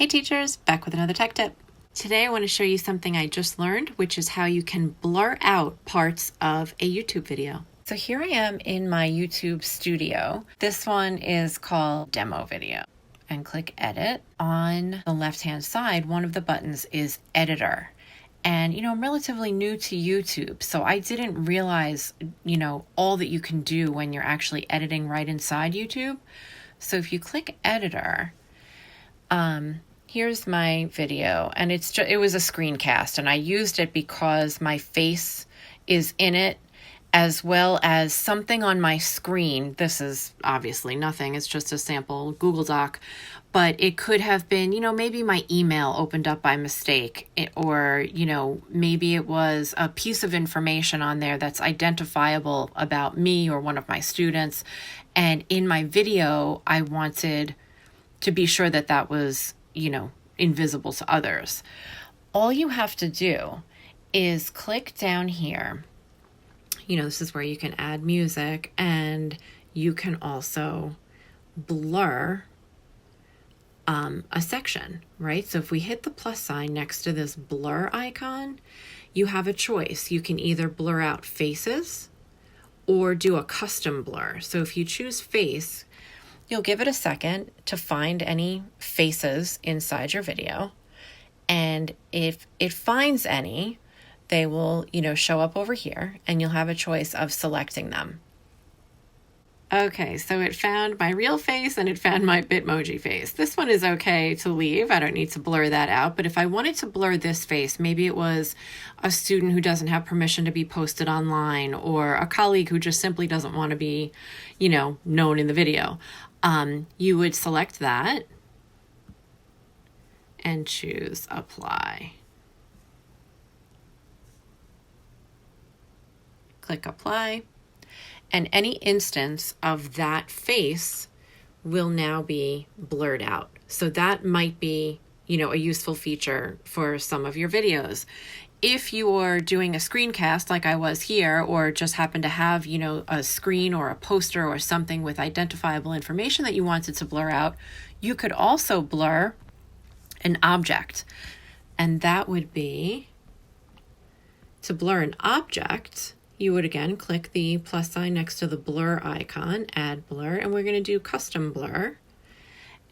Hey teachers, back with another tech tip. Today I want to show you something I just learned, which is how you can blur out parts of a YouTube video. So here I am in my YouTube studio. This one is called Demo Video. And click Edit. On the left-hand side, one of the buttons is Editor. And, I'm relatively new to YouTube, so I didn't realize, all that you can do when you're actually editing right inside YouTube. So if you click Editor, here's my video, and it was a screencast, and I used it because my face is in it, as well as something on my screen. This is obviously nothing, it's just a sample Google Doc, but it could have been, maybe my email opened up by mistake, or, maybe it was a piece of information on there that's identifiable about me or one of my students. And in my video, I wanted to be sure that that was, invisible to others. All you have to do is click down here. This is where you can add music, and you can also blur a section, right? So if we hit the plus sign next to this blur icon, you have a choice. You can either blur out faces or do a custom blur. So if you choose face, you'll give it a second to find any faces inside your video. And if it finds any, they will, show up over here, and you'll have a choice of selecting them. Okay, so it found my real face and it found my Bitmoji face. This one is okay to leave. I don't need to blur that out. But if I wanted to blur this face, maybe it was a student who doesn't have permission to be posted online, or a colleague who just simply doesn't want to be, known in the video. You would select that and choose Apply. Click Apply, and any instance of that face will now be blurred out. So that might be, a useful feature for some of your videos. If you're doing a screencast like I was here, or just happen to have, a screen or a poster or something with identifiable information that you wanted to blur out, you could also blur an object. And that would be, to blur an object, you would again click the plus sign next to the blur icon, add blur, and we're going to do custom blur.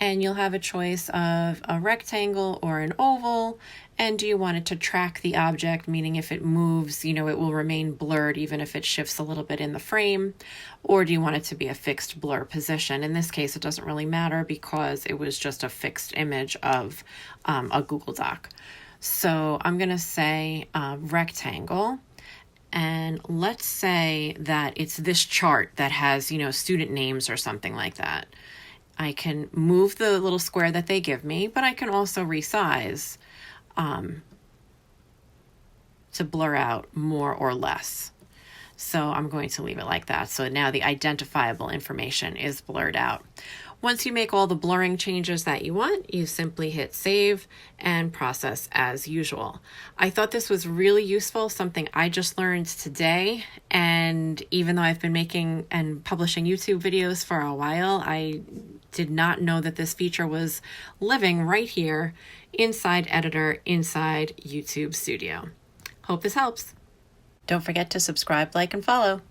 And you'll have a choice of a rectangle or an oval. And do you want it to track the object, meaning if it moves, it will remain blurred even if it shifts a little bit in the frame? Or do you want it to be a fixed blur position? In this case, it doesn't really matter because it was just a fixed image of a Google Doc. So I'm going to say rectangle. And let's say that it's this chart that has, student names or something like that. I can move the little square that they give me, but I can also resize to blur out more or less. So I'm going to leave it like that. So now the identifiable information is blurred out. Once you make all the blurring changes that you want, you simply hit save and process as usual. I thought this was really useful, something I just learned today. And even though I've been making and publishing YouTube videos for a while, I did not know that this feature was living right here inside Editor, inside YouTube Studio. Hope this helps. Don't forget to subscribe, like, and follow.